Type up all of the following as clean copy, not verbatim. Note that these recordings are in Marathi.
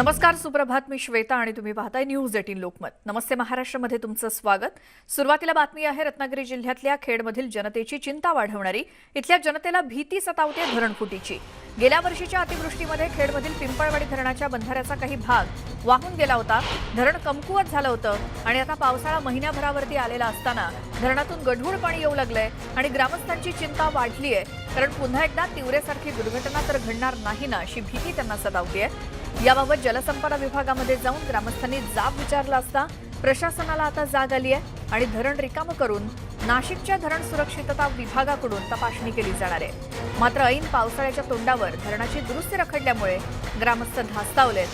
नमस्कार, सुप्रभात. मी श्वेता आणि तुम्ही पाहताय न्यूज 18 लोकमत. नमस्ते महाराष्ट्रामध्ये तुमचं स्वागत. सुरुवातीला बातमी आहे रत्नागिरी जिल्ह्यातल्या खेडमधील जनतेची चिंता वाढवणारी. इथल्या जनतेला भीती सतावते धरणफुटीची. गेल्या वर्षीच्या अतिवृष्टीमध्ये खेडमधील पिंपळवाडी धरणाच्या बंधाऱ्याचा काही भाग वाहून गेला होता. धरण कमकुवत झालं होतं आणि आता पावसाळा महिन्याभरावरती आलेला असताना धरणातून गढूळ पाणी येऊ लागलंय आणि ग्रामस्थांची चिंता वाढली आहे. कारण पुन्हा एकदा तिवरेसारखी दुर्घटना तर घडणार नाही ना अशी भीती त्यांना सतावतेय. याबाबत जलसंपदा विभागामध्ये जाऊन ग्रामस्थांनी जाब विचारला असता प्रशासनाला आता जाग आली आहे आणि धरण रिकामं करून नाशिकच्या धरण सुरक्षितता विभागाकडून तपासणी केली जाणार आहे. मात्र ऐन पावसाळ्याच्या तोंडावर धरणाची दुरुस्ती रखडल्यामुळे ग्रामस्थ धास्तावलेत.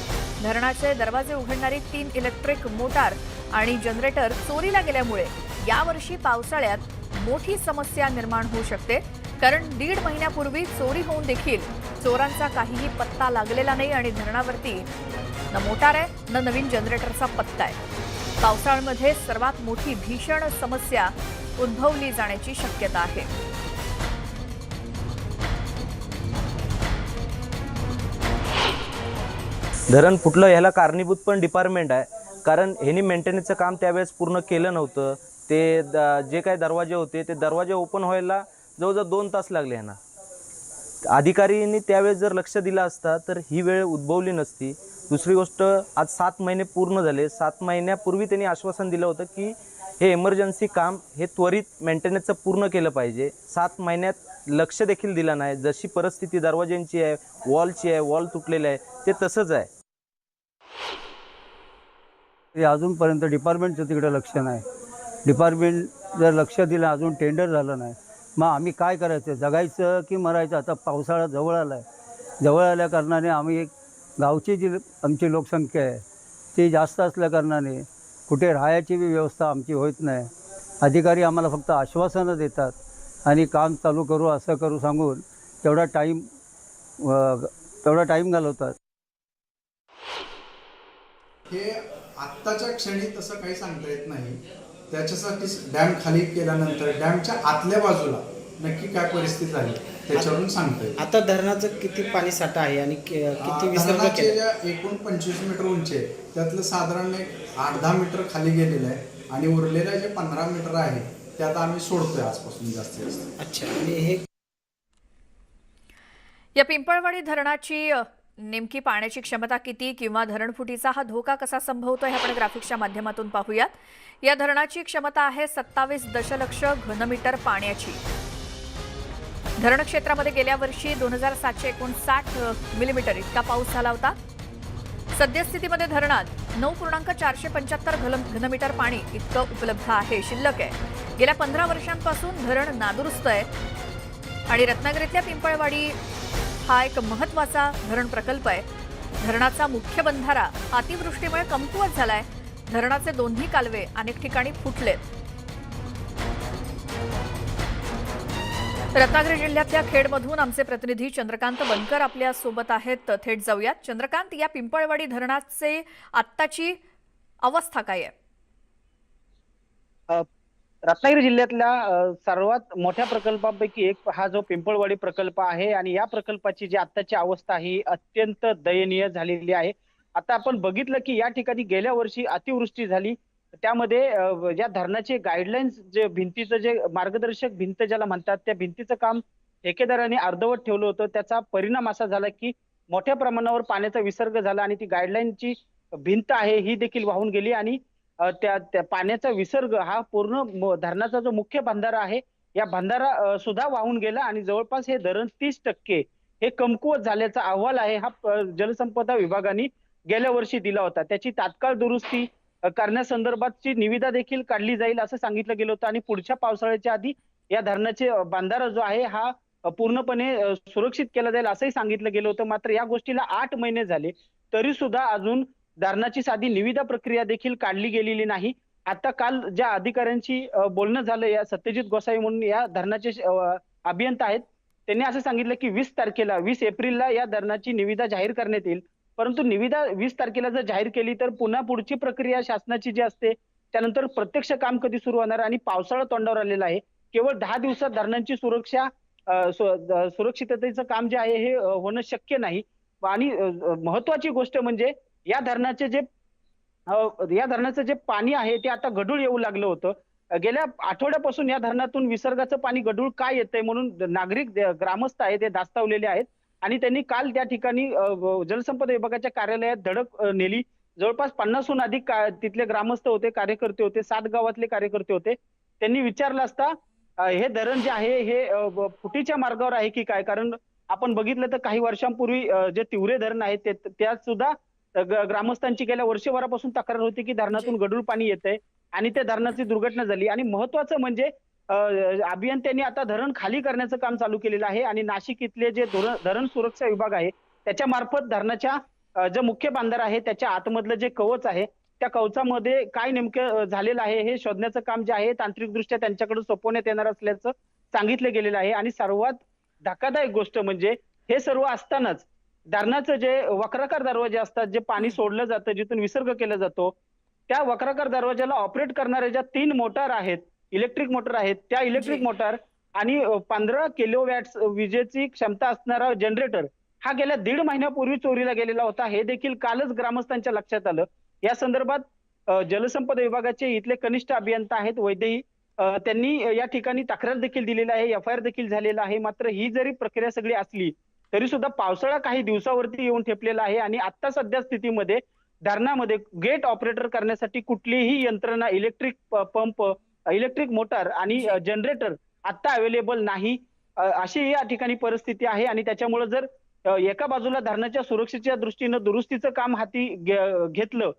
धरणाचे दरवाजे उघडणारी 3 इलेक्ट्रिक मोटार आणि जनरेटर चोरीला गेल्यामुळे यावर्षी पावसाळ्यात मोठी समस्या निर्माण होऊ शकते. कारण 1.5 महिन्यापूर्वी चोरी होऊन देखील चोरांचा काहीही पत्ता लागलेला नाही आणि धरणावरती न मोटार आहे न नवीन जनरेटरचा पत्ता आहे. पावसाळ्यामध्ये सर्वात मोठी भीषण समस्या उद्भवली जाण्याची शक्यता आहे. धरण फुटलं याला कारणीभूत पण डिपार्टमेंट आहे. कारण ह्यांनी मेंटेनन्सचं काम त्यावेळेस पूर्ण केलं नव्हतं. ते जे काही दरवाजे होते ते दरवाजे ओपन व्हायला जवळजवळ 2 तास लागले ह्यांना. अधिकाऱ्यांनी त्यावेळेस जर लक्ष दिलं असता तर ही वेळ उद्भवली नसती. दुसरी गोष्ट, आज 7 महिने पूर्ण झाले. 7 महिन्यापूर्वी त्यांनी आश्वासन दिलं होतं की हे इमर्जन्सी काम हे त्वरित मेंटेनन्सचं पूर्ण केलं पाहिजे. 7 महिन्यात लक्ष देखील दिलं नाही. जशी परिस्थिती दरवाज्यांची आहे, वॉलची आहे, वॉल तुटलेलं आहे, ते तसंच आहे. ते अजूनपर्यंत डिपार्टमेंटचं तिकडे लक्ष नाही. डिपार्टमेंट जर लक्ष दिलं, अजून टेंडर झालं नाही, मग आम्ही काय करायचं? जगायचं की मरायचं? आता पावसाळा जवळ आला आहे. जवळ आल्या कारणाने आम्ही एक गावची जी आमची लोकसंख्या आहे ती जास्त असल्या कारणाने कुठे राहायची व्यवस्था आमची होत नाही. अधिकारी आम्हाला फक्त आश्वासनं देतात आणि काम चालू करू असं करू सांगून तेवढा टाईम घालवतात. हे आत्ताच्या क्षणी तसं काही सांगता येत नाही. त्याच्यासाठी डॅम खाली केल्यानंतर डॅमच्या आतल्या बाजूला नक्की काय परिस्थिती झाली त्याच्यावरून सांगता येईल. आता धरणाचं किती पाणी साठा आहे आणि किती विसर्ग धरणाचे केला? ज्या एकूण 25 मीटर उंची आहे त्यातलं साधारण 8-10 मीटर खाली गेलेलं आहे आणि उरलेलं जे 15 मीटर आहे ते आता आम्ही सोडतोय आजपासून जास्तीत जास्त. अच्छा. आणि हे या पिंपळवाडी धरणाची नेमकी पाण्याची क्षमता किती किंवा धरणफुटीचा हा धोका कसा संभवतो हे आपण ग्राफिक्सच्या माध्यमातून पाहूयात. या धरणाची क्षमता आहे 27 दशलक्ष घनमीटर पाण्याची. धरण क्षेत्रामध्ये गेल्या वर्षी 2759 मिलीमीटर इतका पाऊस झाला होता. सद्यस्थितीमध्ये धरणात 9.475 घनमीटर पाणी इतकं उपलब्ध आहे, शिल्लक आहे. गेल्या 15 वर्षांपासून धरण नादुरुस्त आहे आणि रत्नागिरीतल्या पिंपळवाडी हा एक महत्त्वाचा धरण प्रकल्प आहे. धरणाचा मुख्य बंधारा अतिवृष्टीमुळे कमकुवत झालाय. धरणाचे दोन्ही कालवे अनेक ठिकाणी फुटलेत. रत्नागिरी जिल्ह्यातल्या खेडमधून आमचे प्रतिनिधी चंद्रकांत बनकर आपल्या सोबत आहेत. थेट जाऊयात. चंद्रकांत, या पिंपळवाडी धरणाचे आत्ताची अवस्था काय आहे? रत्नागिरी जिल्ह्यातल्या सर्वात मोठ्या प्रकल्पांपैकी एक हा जो पिंपळवाडी प्रकल्प आहे आणि या प्रकल्पाची जी आत्ताची अवस्था ही अत्यंत दयनीय झालेली आहे. आता आपण बघितलं की या ठिकाणी गेल्या वर्षी अतिवृष्टी झाली. त्यामध्ये या धरणाचे गाईडलाईन्स, जे भिंतीचं जे मार्गदर्शक भिंत ज्याला म्हणतात, त्या भिंतीचं काम ठेकेदाराने अर्धवट ठेवलं होतं. त्याचा परिणाम असा झाला की मोठ्या प्रमाणावर पाण्याचा विसर्ग झाला आणि ती गाईडलाईनची भिंत आहे ही देखील वाहून गेली आणि त्या पाण्याचा विसर्ग हा पूर्ण धरणाचा जो मुख्य बंधारा आहे या बंधारा सुद्धा वाहून गेला आणि जवळपास हे धरण 30% हे कमकुवत झाल्याचा अहवाल आहे हा जलसंपदा विभागाने गेल्या वर्षी दिला होता. त्याची तात्काळ दुरुस्ती करण्यासंदर्भातची निविदा देखील काढली जाईल असं सांगितलं गेलं होतं आणि पुढच्या पावसाळ्याच्या आधी या धरणाचे बंधारा जो आहे हा पूर्णपणे सुरक्षित केला जाईल असंही सांगितलं गेलं होतं. मात्र या गोष्टीला 8 महिने झाले तरी सुद्धा अजून धरणाची साधी निविदा प्रक्रिया देखील काढली गेलेली नाही. आता काल ज्या अधिकाऱ्यांशी बोलणं झालं, या सत्यजित गोसाई म्हणून या धरणाचे अभियंता आहेत, त्यांनी असं सांगितलं की 20 एप्रिलला या धरणाची निविदा जाहीर करण्यात येईल. परंतु निविदा 20 तारखेला जर जाहीर केली तर पुन्हा पुढची प्रक्रिया शासनाची जी असते त्यानंतर प्रत्यक्ष काम कधी सुरू होणार आणि पावसाळा तोंडावर आलेला आहे. केवळ 10 दिवसात धरणांची सुरक्षिततेचं काम जे आहे हे होणं शक्य नाही. आणि महत्वाची गोष्ट म्हणजे या धरणाचे जे या धरणाचं जे पाणी आहे ते आता गढूळ येऊ लागलं होतं. गेल्या आठवड्यापासून या धरणातून विसर्गाचं पाणी गढूळ काय येतंय म्हणून नागरिक ग्रामस्थ आहेत ते धास्तावलेले आहेत आणि त्यांनी काल त्या ठिकाणी जलसंपदा विभागाच्या कार्यालयात धडक नेली. जवळपास 50हून अधिक तिथले ग्रामस्थ होते, कार्यकर्ते होते, 7 गावातले कार्यकर्ते होते. त्यांनी विचारलं असता हे धरण जे आहे हे फुटीच्या मार्गावर आहे की काय, कारण आपण बघितलं तर काही वर्षांपूर्वी जे तिवरे धरण आहे त्यात सुद्धा ग्रामस्थांची गेल्या वर्षभरापासून तक्रार होती की धरणातून गढूळ पाणी येतंय आणि त्या धरणाची दुर्घटना झाली. आणि महत्वाचं म्हणजे अभियंत्यांनी आता धरण खाली करण्याचं काम चालू केलेलं आहे आणि नाशिक इथले जे धरण सुरक्षा विभाग आहे त्याच्या मार्फत धरणाच्या जे मुख्य बांधार आहे त्याच्या आतमधलं जे कवच आहे त्या कवचामध्ये काय नेमकं झालेलं आहे हे शोधण्याचं काम जे आहे तांत्रिकदृष्ट्या त्यांच्याकडे सोपवण्यात येणार असल्याचं सांगितलं गेलेलं आहे. आणि सर्वात धक्कादायक गोष्ट म्हणजे हे सर्व असतानाच धरणाचं जे वक्राकार दरवाजे असतात, जे पाणी सोडलं जातं, जिथून विसर्ग केला जातो, त्या वक्राकार दरवाजाला ऑपरेट करणाऱ्या ज्या 3 मोटार आहेत, इलेक्ट्रिक मोटार आहेत, त्या इलेक्ट्रिक मोटार आणि 15 किलोवॅट्स विजेची क्षमता असणारा जनरेटर हा गेल्या 1.5 महिन्यापूर्वी चोरीला गेलेला होता. हे देखील कालच ग्रामस्थांच्या लक्षात आलं. या संदर्भात जलसंपदा विभागाचे इथले कनिष्ठ अभियंता आहेत वैदेही, त्यांनी या ठिकाणी तक्रार देखील दिलेली आहे, FIR देखील झालेला आहे. मात्र ही जरी प्रक्रिया सगळी असली तरी सुद्धा पावसाळा काही दिवसावरती येऊन ठेपलेला आहे आणि आता सध्या स्थितीमध्ये धरणामध्ये गेट ऑपरेटर करण्यासाठी कुठलीही यंत्रणा, इलेक्ट्रिक पंप, इलेक्ट्रिक मोटार आणि जनरेटर आता अवेलेबल नाही, अशी या ठिकाणी परिस्थिती आहे. आणि त्याच्यामुळे जर एका बाजूला धरणाच्या सुरक्षेच्या दृष्टीनं दुरुस्तीचं काम हाती घेतलं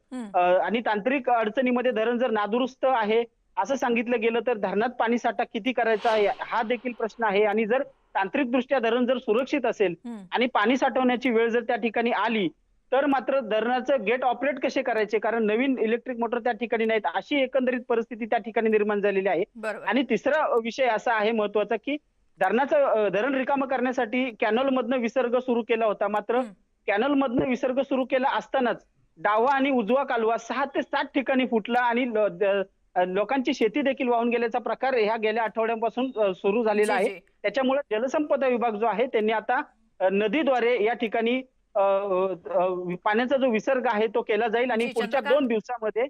आणि तांत्रिक अडचणीमध्ये धरण जर नादुरुस्त आहे असं सांगितलं गेलं तर धरणात पाणी साठा किती करायचा आहे हा देखील प्रश्न आहे. आणि जर तांत्रिक दृष्ट्या धरण जर सुरक्षित असेल आणि पाणी साठवण्याची वेळ जर त्या ठिकाणी आली तर मात्र धरणाचं गेट ऑपरेट कसे करायचे, कारण नवीन इलेक्ट्रिक मोटर त्या ठिकाणी नाहीत, अशी एकंदरीत परिस्थिती त्या ठिकाणी निर्माण झालेली आहे. आणि तिसरा विषय असा आहे महत्वाचा की धरण रिकामं करण्यासाठी कॅनल मधनं विसर्ग सुरू केला होता. मात्र कॅनल मधनं विसर्ग सुरू केला असतानाच डावा आणि उजवा कालवा 6 ते 7 ठिकाणी फुटला आणि लोकांची शेती देखील वाहून गेल्याचा प्रकार ह्या गेल्या आठवड्यापासून सुरू झालेला आहे. त्याच्यामुळे जलसंपदा विभाग जो आहे त्यांनी आता नदीद्वारे या ठिकाणी पाण्याचा जो विसर्ग आहे तो केला जाईल आणि पुढच्या 2 दिवसामध्ये.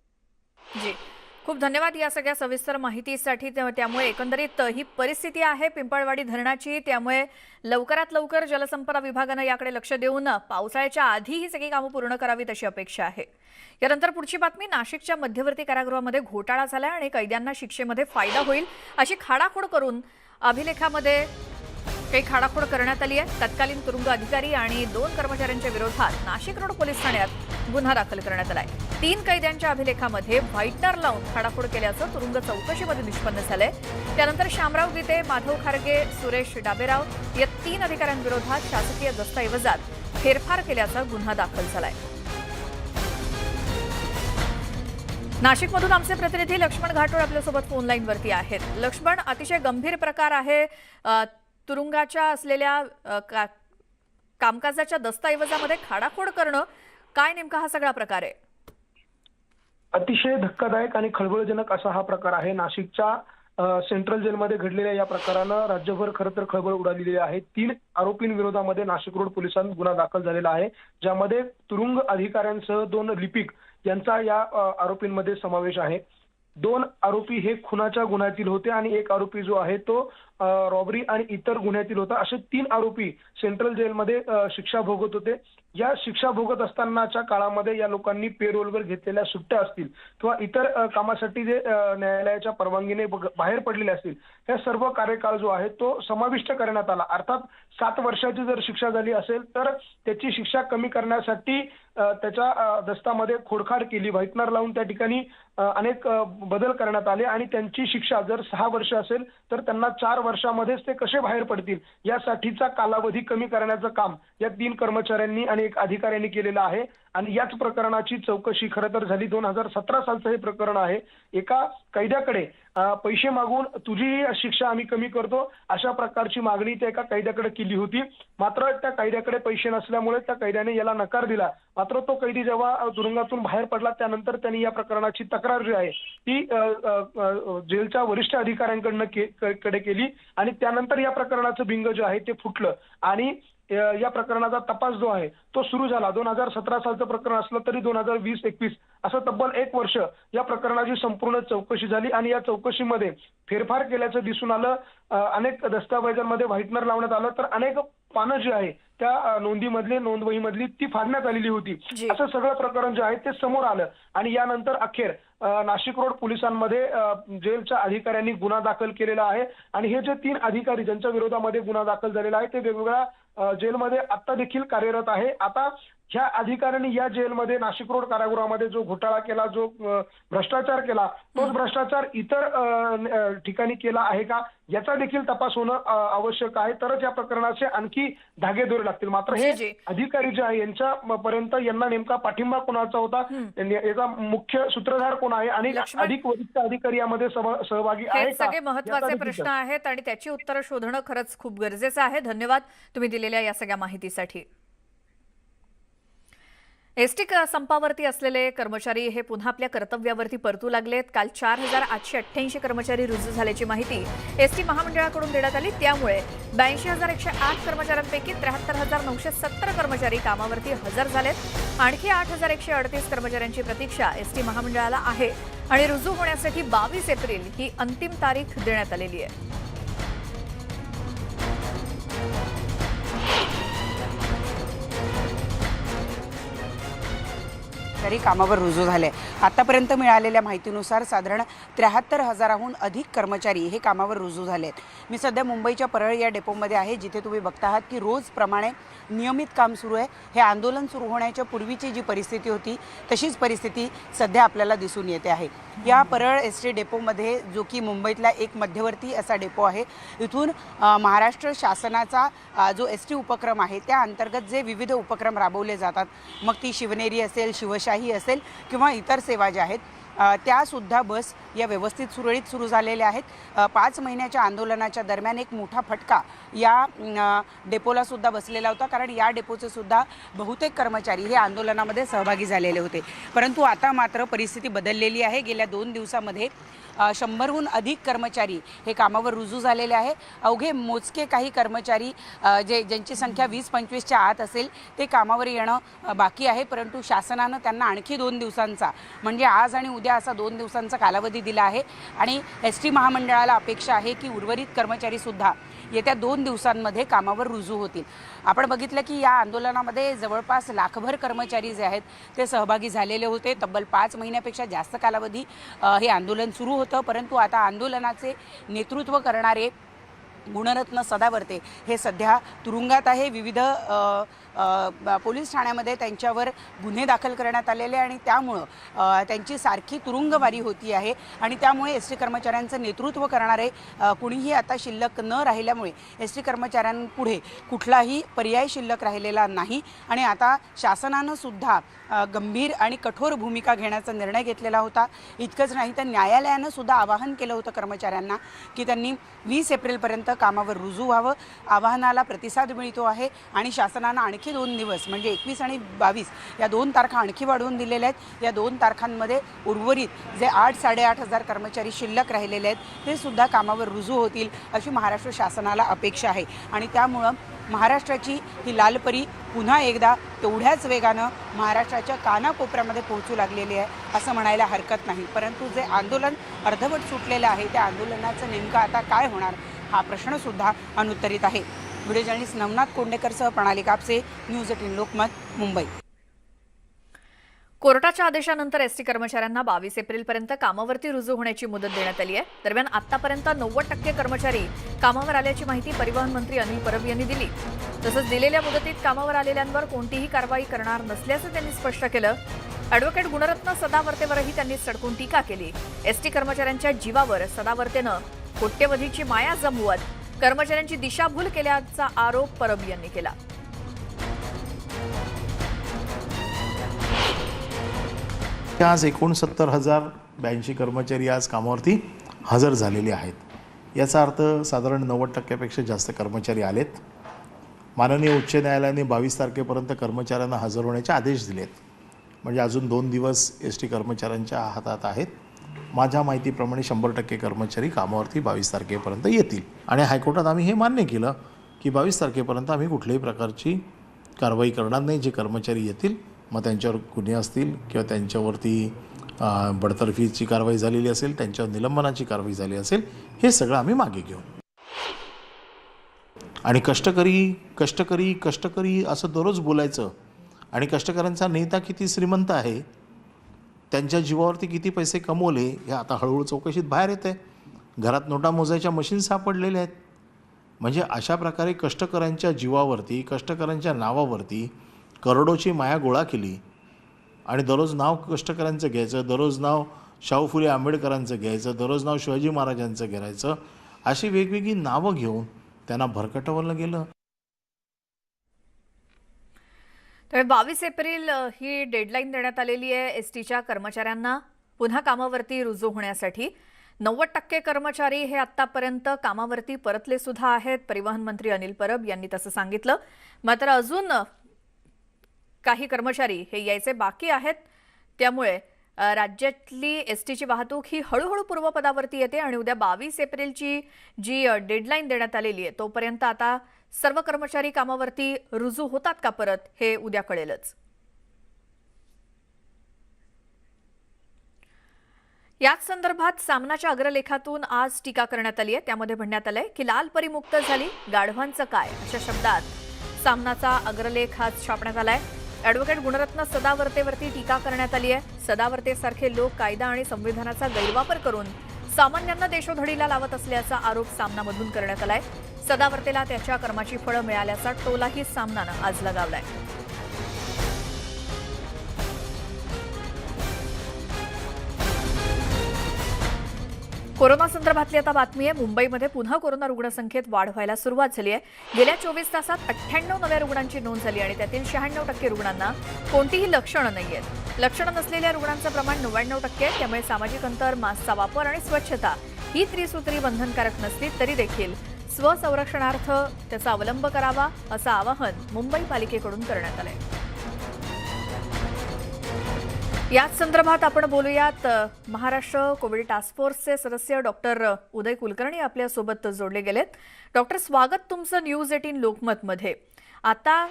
खूप धन्यवाद या सगळ्या सविस्तर माहितीसाठी. त्यामुळे एकंदरीत ही परिस्थिती आहे पिंपळवाडी धरणाची, त्यामुळे लवकरात लवकर जलसंपदा विभागानं याकडे लक्ष देऊन पावसाळ्याच्या आधी ही सगळी कामं पूर्ण करावीत अशी अपेक्षा आहे. यानंतर पुढची बातमी, नाशिकच्या मध्यवर्ती कारागृहामध्ये घोटाळा झाला आणि कैद्यांना शिक्षेमध्ये फायदा होईल अशी खाडाखोड करून अभिलेखामध्ये काही खाडाखोड करण्यात आली आहे. तत्कालीन तुरुंग अधिकारी आणि 2 कर्मचाऱ्यांच्या विरोधात नाशिक रोड पोलीस ठाण्यात गुन्हा दाखल करण्यात आलाय. 3 कैद्यांच्या अभिलेखामध्ये व्हाईटनर लावून खाडाखोड केल्याचं तुरुंग चौकशीमध्ये निष्पन्न झालंय. त्यानंतर शामराव गीते, माधव खारगे, सुरेश डाबेराव या 3 अधिकाऱ्यांविरोधात शासकीय दस्तऐवजात फेरफार केल्याचा गुन्हा दाखल झालाय. नाशिकमधून आमचे प्रतिनिधी लक्ष्मण घाटोळ आपल्यासोबत फोन लाईनवरती आहेत. लक्ष्मण, अतिशय गंभीर प्रकार आहे. तुरुंगाच्या असलेल्या कामकाजाच्या दस्तऐवजामध्ये खाडाखोड करणं, काय नेमका हा सगळा प्रकार आहे? अतिशय धक्कादायक आणि खळबळजनक असा हा प्रकार आहे. नाशिकच्या सेंट्रल जेलमध्ये घडलेल्या या प्रकारानं राज्यभर खरं तर खळबळ उडालेली आहे. 3 आरोपींविरोधामध्ये नाशिक रोड पोलिसांत गुन्हा दाखल झालेला आहे, ज्यामध्ये तुरुंग अधिकाऱ्यांसह 2 लिपिक यांचा या आरोपींमध्ये समावेश आहे. 2 आरोपी हे खुनाच्या गुन्ह्यातील होते आणि 1 आरोपी जो आहे तो रॉबरी आणि इतर गुन्ह्यातील होता. असे 3 आरोपी सेंट्रल जेलमध्ये शिक्षा भोगत होते. या शिक्षा भोगत असतानाच्या काळामध्ये या लोकांनी पेरोलवर घेतलेल्या सुट्ट्या असतील किंवा इतर कामासाठी जे न्यायालयाच्या परवानगीने बाहेर पडलेले असतील, हे सर्व कार्यकाळ जो आहे तो समाविष्ट करण्यात आला. अर्थात 7 वर्षाची जर शिक्षा झाली असेल तर त्याची शिक्षा कमी करण्यासाठी त्याच्या दस्तामध्ये खोडखाड केली, व्हाईटनर लावून त्या ठिकाणी अनेक बदल करण्यात आले आणि त्यांची शिक्षा जर 6 वर्ष असेल तर त्यांना 4 वर्षामध्येच ते कसे बाहेर पडतील यासाठीचा कालावधी कमी करण्याचं काम या 3 कर्मचाऱ्यांनी आणि 1 अधिकाऱ्यांनी केलेलं आहे. आणि याच प्रकरणाची चौकशी खरं तर झाली. 2017 सालचं हे प्रकरण आहे. एका कैद्याकडे पैसे मागून तुझी शिक्षा आम्ही कमी करतो अशा प्रकारची मागणी त्या एका कैद्याकडे केली होती. मात्र त्या कैद्याकडे पैसे नसल्यामुळे त्या कैद्याने याला नकार दिला. मात्र तो कैदी जेव्हा तुरुंगातून बाहेर पडला त्यानंतर त्यांनी या प्रकरणाची तक्रार जी आहे ती जेलच्या वरिष्ठ अधिकाऱ्यांकडे केली आणि त्यानंतर या प्रकरणाचं बिंग जे आहे ते फुटलं आणि या प्रकरणाचा तपास जो आहे तो सुरू झाला. 2017 सालचं प्रकरण असलं तरी 2020-21 असं तब्बल 1 वर्ष या प्रकरणाची संपूर्ण चौकशी झाली आणि या चौकशीमध्ये फेरफार केल्याचं दिसून आलं. अनेक दस्तावेजांमध्ये व्हाईटनर लावण्यात आलं, तर अनेक पानं जी आहे त्या नोंदवहीमधली ती फाडण्यात आलेली होती. जी. असं सगळं प्रकरण जे आहे ते समोर आलं आणि यानंतर अखेर नाशिक रोड पोलिसांमध्ये जेलच्या अधिकाऱ्यांनी गुन्हा दाखल केलेला आहे आणि हे जे 3 अधिकारी ज्यांच्या विरोधामध्ये गुन्हा दाखल झालेला आहे ते वेगवेगळ्या जेलमध्ये आता देखील कार्यरत आहे. आता ह्या अधिकाऱ्यांनी या जेलमध्ये नाशिक रोड कारागृहामध्ये जो घोटाळा केला, जो भ्रष्टाचार केला, तोच भ्रष्टाचार इतर ठिकाणी केला आहे का याचा देखील तपास होणं आवश्यक आहे. तरच या प्रकरणाचे आणखी धागेदोरे लागतील. मात्र हे जी. अधिकारी जे आहे यांच्यापर्यंत यांना नेमका पाठिंबा कोणाचा होता, याचा मुख्य सूत्रधार कोण आहे आणि लक्ष्मण, अधिक वरिष्ठ अधिकारी यामध्ये सहभागी आहे हे का, सगळे महत्त्वाचे याचा प्रश्न देखील आहेत आणि त्याची उत्तरं शोधणं खरंच खूप गरजेचं आहे. धन्यवाद तुम्ही दिलेल्या या सगळ्या माहितीसाठी. एसटी संपावरती असलेले कर्मचारी हे पुन्हा आपल्या कर्तव्यावरती परतू लागलेत. काल 4,888 कर्मचारी रुजू झाल्याची माहिती एसटी महामंडळाकडून देण्यात आली. त्यामुळे 82,108 कर्मचाऱ्यांपैकी 73,970 कर्मचारी कामावरती हजर झालेत. आणखी 8,138 कर्मचाऱ्यांची प्रतीक्षा एसटी महामंडळाला आहे आणि रुजू होण्यासाठी 22 एप्रिल ही अंतिम तारीख देण्यात आलेली आहे. कर्मचारी कामावर रुजू झाले. आतापर्यंत मिळालेल्या माहितीनुसार साधारण 73,000हून अधिक कर्मचारी हे कामावर रुजू झालेत. मी सध्या मुंबईच्या परळ या डेपोमध्ये आहे, जिथे तुम्ही बघता आहात की रोजप्रमाणे नियमित काम सुरू आहे. हे आंदोलन सुरू होण्याच्या पूर्वीची जी परिस्थिती होती तशीच परिस्थिती सध्या आपल्याला दिसून येते आहे. या परळ एसटी डेपोमध्ये, जो की मुंबईतला एक मध्यवर्ती असा डेपो आहे, इथून महाराष्ट्र शासनाचा जो एसटी उपक्रम आहे त्या अंतर्गत जे विविध उपक्रम राबवले जातात, मग ती शिवनेरी असेल, शिवशाही असेल किंवा इतर सेवा ज्या आहेत त्यासुद्धा बस या व्यवस्थित सुरळीत सुरू झालेल्या आहेत. 5 महिन्याच्या आंदोलनाच्या दरम्यान एक मोठा फटका या डेपोला सुद्धा बसलेला होता, कारण या डेपोचे सुद्धा बहुतेक कर्मचारी हे आंदोलनामध्ये सहभागी झालेले होते. परंतु आता मात्र परिस्थिती बदललेली आहे. गेल्या 2 दिवसामध्ये 100हून अधिक कर्मचारी हे कामावर रुजू झालेले आहे. अवघे मोजके काही कर्मचारी ज्यांची संख्या 20-25च्या आत असेल ते कामावर येणं बाकी आहे. परंतु शासनानं त्यांना आणखी 2 दिवसांचा, म्हणजे आज आणि उद्या असा 2 दिवसांचा कालावधी दिला आहे आणि एसटी महामंडळाला अपेक्षा आहे की उर्वरित कर्मचारीसुद्धा येत्या 2 दिवसांमध्ये कामावर रुजू होतील. आपण बघितलं की या आंदोलनामध्ये जवळपास लाखभर कर्मचारी जे आहेत ते सहभागी झालेले होते. तब्बल 5 महिन्यापेक्षा जास्त कालावधी हे आंदोलन सुरू होतं. परंतु आता आंदोलनाचे नेतृत्व करणारे गुणरत्न सदावर्ते हे सध्या तुरुंगात आहे. विविध पोलीस ठाण्यामध्ये त्यांच्यावर गुन्हे दाखल करण्यात आलेले आणि त्यामुळं त्यांची सारखी तुरुंगवारी होती आहे आणि त्यामुळे एस टी कर्मचाऱ्यांचं नेतृत्व करणारे कुणीही आता शिल्लक न राहिल्यामुळे एस टी कर्मचाऱ्यांपुढे कुठलाही पर्याय शिल्लक राहिलेला नाही आणि आता शासनानं सुद्धा गंभीर आणि कठोर भूमिका घेण्याचा निर्णय घेतलेला होता. इतकंच नाही तर न्यायालयानं सुद्धा आवाहन केलं होतं कर्मचाऱ्यांना की त्यांनी 20 एप्रिलपर्यंत कामावर रुजू व्हावं. आवाहनाला प्रतिसाद मिळतो आहे आणि शासनानं आणखी 2 दिवस म्हणजे 21 आणि 22 या 2 तारखा आणखी वाढवून दिलेल्या आहेत. या 2 तारखांमध्ये उर्वरित जे 8-8,500 कर्मचारी शिल्लक राहिलेले आहेत ते सुद्धा कामावर रुजू होतील अशी महाराष्ट्र शासनाला अपेक्षा आहे आणि त्यामुळं महाराष्ट्राची ही लालपरी पुन्हा एकदा तेवढ्याच वेगानं महाराष्ट्राच्या कानाकोपऱ्यामध्ये पोहोचू लागलेली आहे असं म्हणायला हरकत नाही. परंतु जे आंदोलन अर्धवट सुटलेलं आहे त्या आंदोलनाचं नेमकं आता काय होणार हा प्रश्नसुद्धा अनुत्तरित आहे. व्हिडिओ जर्नलिस्ट नवनाथ कोंडेकरसह प्रणाली कापसे, न्यूज 18 लोकमत, मुंबई. कोर्टाच्या आदेशानंतर एसटी कर्मचाऱ्यांना 22 एप्रिलपर्यंत कामावरती रुजू होण्याची मुदत देण्यात आली आहे. दरम्यान आतापर्यंत 90% कर्मचारी कामावर आल्याची माहिती परिवहन मंत्री अनिल परब यांनी दिली. तसंच दिलेल्या मुदतीत कामावर आलेल्यांवर कोणतीही कारवाई करणार नसल्याचं त्यांनी स्पष्ट केलं. ॲडव्होकेट गुणरत्न सदावर्तेवरही त्यांनी सडकून टीका केली. एसटी कर्मचाऱ्यांच्या जीवावर सदावर्तेनं कोट्यवधीची माया जमवत कर्मचाऱ्यांची दिशाभूल केल्याचा आरोप परब यांनी केला. आज 69,082 कर्मचारी आज कामावरती हजर झालेले आहेत. याचा अर्थ साधारण 90%पेक्षा जास्त कर्मचारी आलेत. माननीय उच्च न्यायालयाने 22 तारखेपर्यंत कर्मचाऱ्यांना हजर होण्याचे आदेश दिलेत. म्हणजे अजून 2 दिवस एस टी कर्मचाऱ्यांच्या हातात आहेत. माझ्या माहितीप्रमाणे 100% कर्मचारी कामावरती 22 तारखेपर्यंत येतील आणि हायकोर्टात आम्ही हे मान्य केलं की 22 तारखेपर्यंत आम्ही कुठल्याही प्रकारची कारवाई करणार नाही. जे कर्मचारी येतील मग त्यांच्यावर गुन्हे असतील किंवा त्यांच्यावरती बडतर्फीची कारवाई झालेली असेल, त्यांच्यावर निलंबनाची कारवाई झाली असेल, हे सगळं आम्ही मागे घेऊ. आणि कष्टकरी कष्टकरी कष्टकरी असं दररोज बोलायचं आणि कष्टकऱ्यांचा नेता किती श्रीमंत आहे, त्यांच्या जीवावरती किती पैसे कमवले हे आता हळूहळू चौकशीत बाहेर येतं आहे. घरात नोटा मोजायच्या मशीन सापडलेल्या आहेत. म्हणजे अशा प्रकारे कष्टकऱ्यांच्या जीवावरती, कष्टकऱ्यांच्या नावावरती करोडोची माया गोळा केली आणि दररोज नाव कष्टकऱ्यांचं घ्यायचं, दररोज नाव शाहू फुले आंबेडकरांचं घ्यायचं, दररोज नाव शिवाजी महाराजांचं घ्यायचं, अशी वेगवेगळी नावं घेऊन त्यांना भरकटवलं गेलं. तर 22 एप्रिल ही डेडलाईन देण्यात आलेली आहे एसटीच्या कर्मचाऱ्यांना पुन्हा कामावरती रुजू होण्यासाठी. 90% कर्मचारी हे आतापर्यंत कामावरती परतले सुद्धा आहेत. परिवहन मंत्री अनिल परब यांनी तसं सांगितलं. मात्र अजून काही कर्मचारी हे यायचे बाकी आहेत. त्यामुळे राज्यातली एसटीची वाहतूक ही हळूहळू पूर्वपदावरती येते आणि उद्या 22 एप्रिलची जी डेडलाईन देण्यात आलेली आहे तोपर्यंत आता सर्व कर्मचारी कामावरती रुजू होतात का परत हे उद्या कळेलच. याच संदर्भात सामनाच्या अग्रलेखातून आज टीका करण्यात आली आहे. त्यामध्ये म्हणण्यात आलंय की लाल परी मुक्त झाली, गाढवांचं काय, अशा शब्दात सामनाचा अग्रलेख आज छापण्यात आलाय. ॲडव्होकेट गुणरत्न सदावर्तेवरती टीका करण्यात आली आहे. सदावर्तेसारखे लोक कायदा आणि संविधानाचा गैरवापर करून सामान्यांना देशोधडीला लावत असल्याचा आरोप सामनामधून करण्यात आलाय. सदावर्तेला त्याच्या कर्माची फळं मिळाल्याचा टोलाही सामनानं आज लगावलाय. कोरोना संदर्भातली आता बातमी आहे. मुंबईमध्ये पुन्हा कोरोना रुग्णसंख्येत वाढ व्हायला सुरुवात झाली आहे. गेल्या 24 तासात 98 नव्या रुग्णांची नोंद झाली आणि त्यातील 96% रुग्णांना कोणतीही लक्षणं नाही आहेत. लक्षणं नसलेल्या रुग्णांचं प्रमाण 99% आहे. त्यामुळे सामाजिक अंतर, मास्कचा वापर आणि स्वच्छता ही त्रिसूत्री बंधनकारक नसली तरी देखील स्वसंरक्षणार्थ त्याचा अवलंब करावा असं आवाहन मुंबई पालिकेकडून करण्यात आलंय. याच संदर्भात आपण बोलूयात. महाराष्ट्र कोविड टास्क फोर्सचे सदस्य डॉक्टर उदय कुलकर्णी आपल्यासोबत जोडले गेलेत. डॉक्टर, स्वागत तुमचं न्यूज 18 लोकमतमध्ये. आता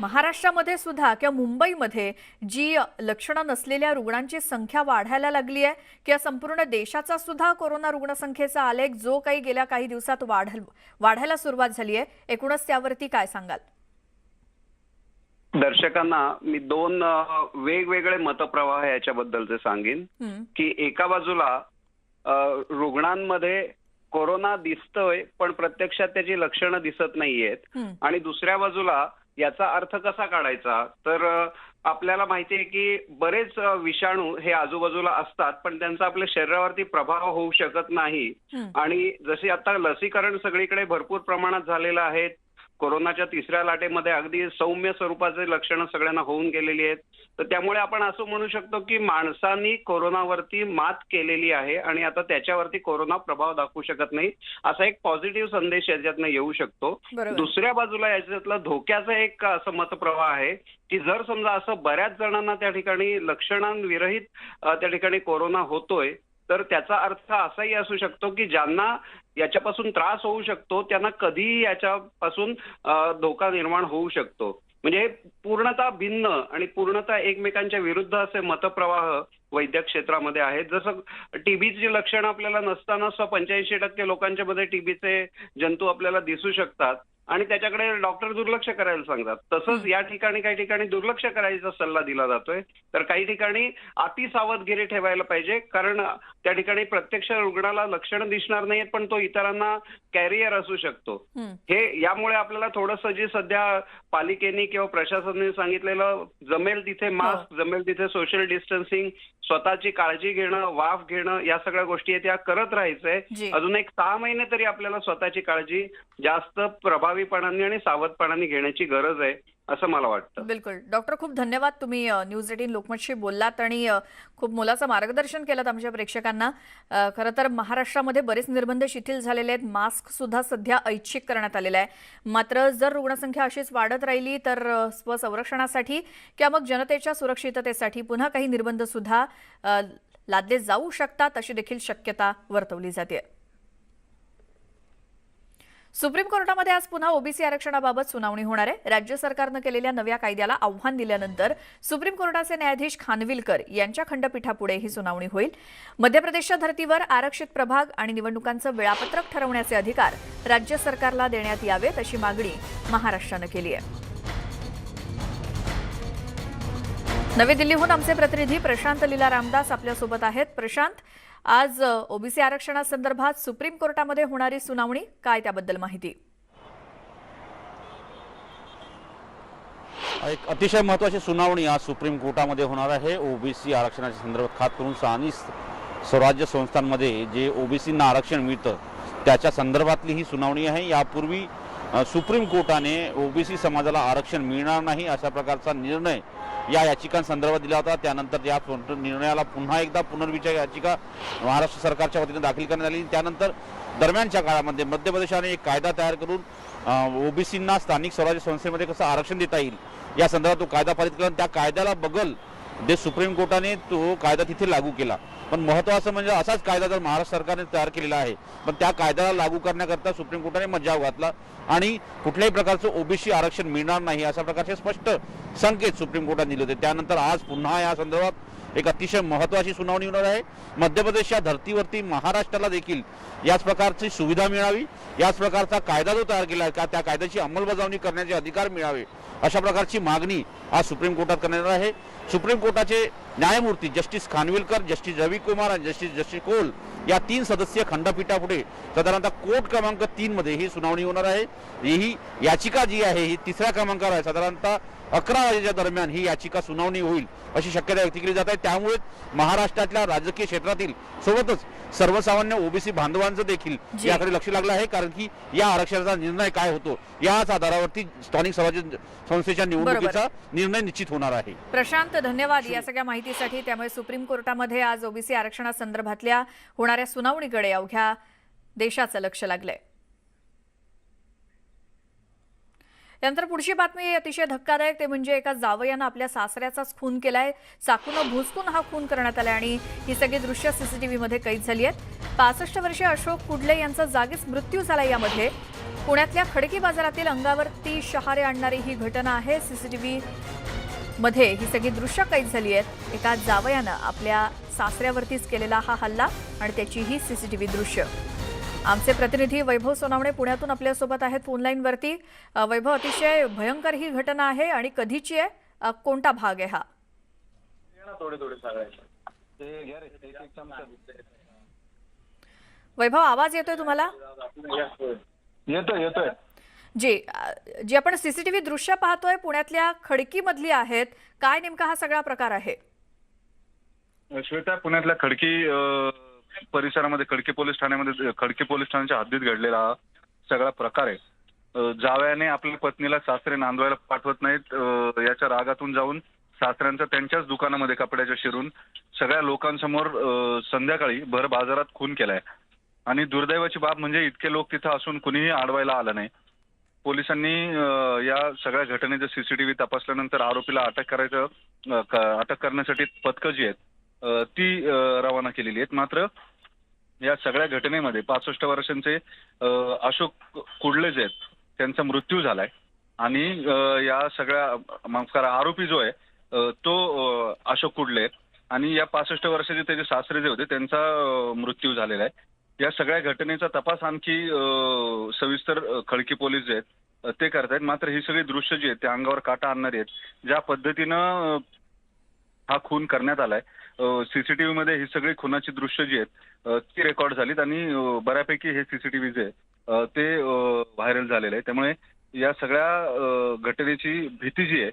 महाराष्ट्रामध्ये सुद्धा किंवा मुंबईमध्ये जी लक्षणं नसलेल्या रुग्णांची संख्या वाढायला लागली आहे किंवा संपूर्ण देशाचा सुद्धा कोरोना रुग्णसंख्येचा आलेख जो काही गेल्या काही दिवसात वाढायला सुरुवात झाली आहे, एकूणच त्यावरती काय सांगाल? दर्शकांना मी दोन वेगवेगळे मतप्रवाह याच्याबद्दलचे सांगेन की एका बाजूला रुग्णांमध्ये कोरोना दिसतोय पण प्रत्यक्षात त्याची लक्षणं दिसत नाहीयेत आणि दुसऱ्या बाजूला याचा अर्थ कसा काढायचा, तर आपल्याला माहिती आहे की बरेच विषाणू हे आजूबाजूला असतात पण त्यांचा आपल्या शरीरावरती प्रभाव होऊ शकत नाही. आणि जसे आता लसीकरण सगळीकडे भरपूर प्रमाणात झालेलं आहे, कोरोनाच्या तिसऱ्या लाटेमध्ये अगदी सौम्य स्वरूपाचे लक्षणं सगळ्यांना होऊन गेलेली आहेत. तर त्यामुळे आपण असं म्हणू शकतो की माणसांनी कोरोनावरती मात केलेली आहे आणि आता त्याच्यावरती कोरोना प्रभाव दाखवू शकत नाही, असा एक पॉझिटिव्ह संदेश याच्यातनं येऊ शकतो. दुसऱ्या बाजूला याच्यातलं धोक्याचं एक असं मतप्रवाह आहे की जर समजा असं बऱ्याच जणांना त्या ठिकाणी लक्षणांविरहित त्या ठिकाणी कोरोना होतोय तर त्याचा अर्थ असाही असू शकतो की ज्यांना याच्यापासून त्रास होऊ शकतो त्यांना कधीही याच्यापासून धोका निर्माण होऊ शकतो. म्हणजे पूर्णतः भिन्न आणि पूर्णतः एकमेकांच्या विरुद्ध असे मतप्रवाह वैद्यक क्षेत्रामध्ये आहेत. जसं टीबीची लक्षणं आपल्याला नसताना 85% लोकांच्या मध्ये टीबीचे जंतू आपल्याला दिसू शकतात आणि त्याच्याकडे डॉक्टर दुर्लक्ष करायला सांगतात. तसंच या ठिकाणी काही ठिकाणी दुर्लक्ष करायचा सल्ला दिला जातोय, तर काही ठिकाणी अति सावधगिरी ठेवायला पाहिजे, कारण त्या ठिकाणी प्रत्यक्ष रुग्णाला लक्षणं दिसणार नाहीत पण तो इतरांना कॅरियर असू शकतो. हे यामुळे आपल्याला थोडंसं जे सध्या पालिकेने किंवा प्रशासनाने सांगितलेलं जमेल तिथे मास्क, जमेल तिथे सोशल डिस्टन्सिंग, स्वतःची काळजी घेणं, वाफ घेणं, या सगळ्या गोष्टी त्या करत राहायचंय. अजून एक 6 महिने तरी आपल्याला स्वतःची काळजी जास्त प्रभावीपणाने आणि सावधपणाने घेण्याची गरज आहे असं मला वाटतं. बिलकुल डॉक्टर, खूप धन्यवाद. तुम्ही न्यूज 18 लोकमतशी बोललात आणि खूप मोलाचं मार्गदर्शन केलं आमच्या प्रेक्षकांना. खरं तर महाराष्ट्रामध्ये बरेच निर्बंध शिथिल झालेले आहेत, मास्क सुद्धा सध्या ऐच्छिक करण्यात आलेला आहे. मात्र जर रुग्णसंख्या अशीच वाढत राहिली तर स्वसंरक्षणासाठी किंवा मग जनतेच्या सुरक्षिततेसाठी पुन्हा काही निर्बंध सुद्धा लादले जाऊ शकतात अशी देखील शक्यता वर्तवली जाते. सुप्रीम कोर्टामध्ये आज पुन्हा ओबीसी आरक्षणाबाबत सुनावणी होणार आहे. राज्य सरकारनं केलेल्या नव्या कायद्याला आव्हान दिल्यानंतर सुप्रीम कोर्टाचे न्यायाधीश खानविलकर यांच्या खंडपीठापुढे ही सुनावणी होईल. मध्य प्रदेशच्या धर्तीवर आरक्षित प्रभाग आणि निवडणुकांचं वेळापत्रक ठरवण्याचे अधिकार राज्य सरकारला देण्यात यावेत अशी मागणी महाराष्ट्रानं केली आहे. नवी दिल्लीहून आमचे प्रतिनिधी प्रशांत लीला रामदास आपल्यासोबत आहेत. प्रशांत, आज ओबीसी आरक्षणासंदर्भात सुप्रीम कोर्टामध्ये होणारी सुनावणी, काय त्याबद्दल माहिती? एक अतिशय महत्त्वाची सुनावणी आज सुप्रीम कोर्टामध्ये होणार आहे. ओबीसी आरक्षणाच्या संदर्भात खास करून स्थानिक स्वराज्य संस्थांमध्ये जे ओबीसींना आरक्षण मिळतं त्याच्या संदर्भातली ही सुनावणी आहे. यापूर्वी सुप्रीम कोर्टाने ओबीसी समाजाला आरक्षण मिळणार नाही अशा प्रकारचा निर्णय या याचिकांसंदर्भात दिला होता. त्यानंतर या निर्णयाला पुन्हा एकदा पुनर्विचार याचिका महाराष्ट्र सरकारच्या वतीने दाखल करण्यात आली. त्यानंतर दरम्यानच्या काळामध्ये मध्य प्रदेशाने एक कायदा तयार करून ओबीसींना स्थानिक स्वराज्य संस्थेमध्ये कसं आरक्षण देता येईल या संदर्भात तो कायदा पारित केला. त्या कायद्याला बगल जे सुप्रीम कोर्टाने तो कायदा तिथे लागू केला. पण महत्त्वाचं म्हणजे असाच कायदा जर महाराष्ट्र सरकारने तयार केलेला आहे, पण त्या कायद्याला लागू करण्याकरता सुप्रीम कोर्टाने मज्जाव घातला आणि कुठल्याही प्रकारचं ओबीसी आरक्षण मिळणार नाही अशा प्रकारचे स्पष्ट संकेत सुप्रीम कोर्टाने दिले होते. त्यानंतर आज पुन्हा या संदर्भात एक अतिशय महत्त्वाची सुनावणी होणार आहे. मध्य प्रदेशच्या धर्तीवरती महाराष्ट्राला देखील याच प्रकारची सुविधा मिळावी, याच प्रकारचा कायदा जो तयार केला आहे त्या कायद्याची अंमलबजावणी करण्याचे अधिकार मिळावे अशा प्रकारची मागणी आज सुप्रीम कोर्टात करण्यात आहे. सुप्रीम कोर्टाचे न्यायमूर्ती जस्टिस खानविलकर, जस्टिस रविकुमार आणि जस्टिस कोल या 3 सदस्यीय खंडपीठापुढे साधारणतः कोर्ट क्रमांक 3 मध्ये ही सुनावणी होणार आहे. ही याचिका जी आहे ही 3ऱ्या क्रमांकावर आहे. साधारणतः 11 वाजेच्या दरम्यान ही याचिका सुनावणी होईल अशी शक्यता व्यक्त केली जात आहे. त्यामुळे महाराष्ट्रातल्या राजकीय क्षेत्रातील सोबतच सर्वसामान्य ओबीसी बांधवांचं देखील याकडे लक्ष लागलं आहे. कारण की या आरक्षणाचा निर्णय काय होतो याच आधारावरती स्थानिक स्वराज्य संस्थेच्या निवडणुकीचा निर्णय निश्चित होणार आहे. प्रशांत, धन्यवाद या सगळ्या माहितीसाठी. त्यामुळे सुप्रीम कोर्टामध्ये आज ओबीसी आरक्षणासंदर्भातल्या होणाऱ्या सुनावणीकडे अवघ्या देशाचं लक्ष लागलंय. यानंतर पुढची बातमी अतिशय धक्कादायक, ते म्हणजे एका जावयानं आपल्या सासऱ्याचाच खून केलाय. चाकूनं भुसकून हा खून करण्यात आलाय आणि ही सगळी दृश्य सीसीटीव्हीमध्ये कैद झाली आहेत. 65 वर्षीय अशोक कुडले यांचा जागीच मृत्यू झाला. यामध्ये पुण्यातल्या खडकी बाजारातील अंगावरती शहारे आणणारी ही घटना आहे. सीसीटीव्ही मध्ये ही सगळी दृश्य कैद झाली आहेत. एका जावयानं आपल्या सासऱ्यावरतीच केलेला हा हल्ला आणि त्याची ही सीसीटीव्ही दृश्य. आमचे प्रतिनिधी वैभव सोनावणे पुण्यातून आपल्यासोबत आहेत फोनलाईनवरती. वैभव, अतिशय भयंकर ही घटना आहे आणि कधीची आहे, कोणता भाग आहे हा? वैभव, आवाज येतोय तुम्हाला? येतोय. जी आपण सीसीटीव्ही दृश्य पाहतोय पुण्यातल्या खडकी मधली आहेत. काय नेमका हा सगळा प्रकार आहे? श्वेता, पुण्यातल्या खडकी परिसरामध्ये खडकी पोलीस ठाण्याच्या हद्दीत घडलेला हा सगळा प्रकार आहे. जावयाने आपल्या पत्नीला सासरे नांदवायला पाठवत नाहीत याच्या रागातून जाऊन सासऱ्यांचा त्यांच्याच दुकानामध्ये कपड्याच्या शिरून सगळ्या लोकांसमोर संध्याकाळी भर बाजारात खून केलाय. आणि दुर्दैवाची बाब म्हणजे इतके लोक तिथं असून कुणीही अडवायला आलं नाही. पोलिसांनी या सगळ्या घटनेचं सीसीटीव्ही तपासल्यानंतर आरोपीला अटक करण्यासाठी पथकं जी आहेत ती रवाना केलेली आहेत. मात्र या सगळ्या घटनेमध्ये 65 वर्षांचे अशोक कुडले जे आहेत त्यांचा मृत्यू झालाय आणि या सगळ्या माफ करा आरोपी जो आहे तो अशोक कुडले आहेत आणि या 65 वर्षाचे त्याचे सासरे जे होते त्यांचा मृत्यू झालेला आहे. या सगळ्या घटनेचा तपास आणखी सविस्तर खडकी पोलीस जे आहेत ते करतायत. मात्र ही सगळी दृश्य जी आहेत ते अंगावर काटा आणणारी आहेत. ज्या पद्धतीनं हा खून करण्यात आलाय, सीसीटीव्ही मध्ये ही सगळी खुनाची दृश्य जी आहेत ती रेकॉर्ड झालीत आणि बऱ्यापैकी हे सीसीटीव्ही जे आहे ते व्हायरल झालेलं आहे. त्यामुळे या सगळ्या घटनेची भीती जी आहे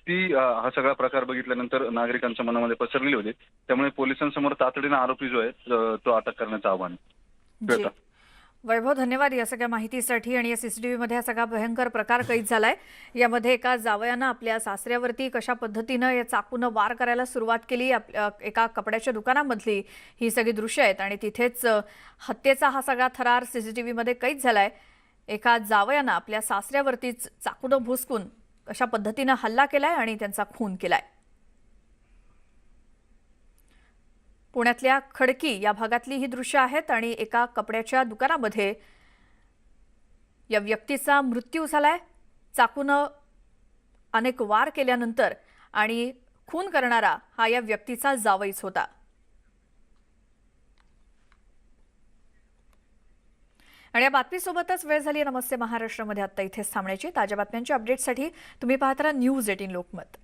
ती हा सगळा प्रकार बघितल्यानंतर नागरिकांच्या मनामध्ये पसरलेली होती. त्यामुळे पोलिसांसमोर तातडीनं आरोपी जो आहे तो अटक करण्याचं आव्हान आहे. वैभव, धन्यवाद या सगळ्या माहितीसाठी. आणि या सीसीटीव्हीमध्ये हा सगळा भयंकर प्रकार कैद झालाय. यामध्ये एका जावयानं आपल्या सासऱ्यावरती कशा पद्धतीनं या चाकूनं वार करायला सुरुवात केली, एका कपड्याच्या दुकानामधली ही सगळी दृश्य आहेत आणि तिथेच हत्येचा हा सगळा थरार सीसीटीव्हीमध्ये कैद झालाय. एका जावयानं आपल्या सासऱ्यावरतीच चाकूनं भुसकून अशा पद्धतीनं हल्ला केलाय आणि त्यांचा खून केलाय. पुण्यातल्या खडकी या भागातली ही दृश्य आहेत आणि एका कपड्याच्या दुकानामध्ये या व्यक्तीचा मृत्यू झालाय चाकूनं अनेक वार केल्यानंतर आणि खून करणारा हा या व्यक्तीचा जावईच होता. आणि या बातमीसोबतच वेळ झाली नमस्ते महाराष्ट्रामध्ये आता इथेच थांबण्याची. ताज्या बातम्यांच्या अपडेटसाठी तुम्ही पाहत राहा न्यूज 18 लोकमत.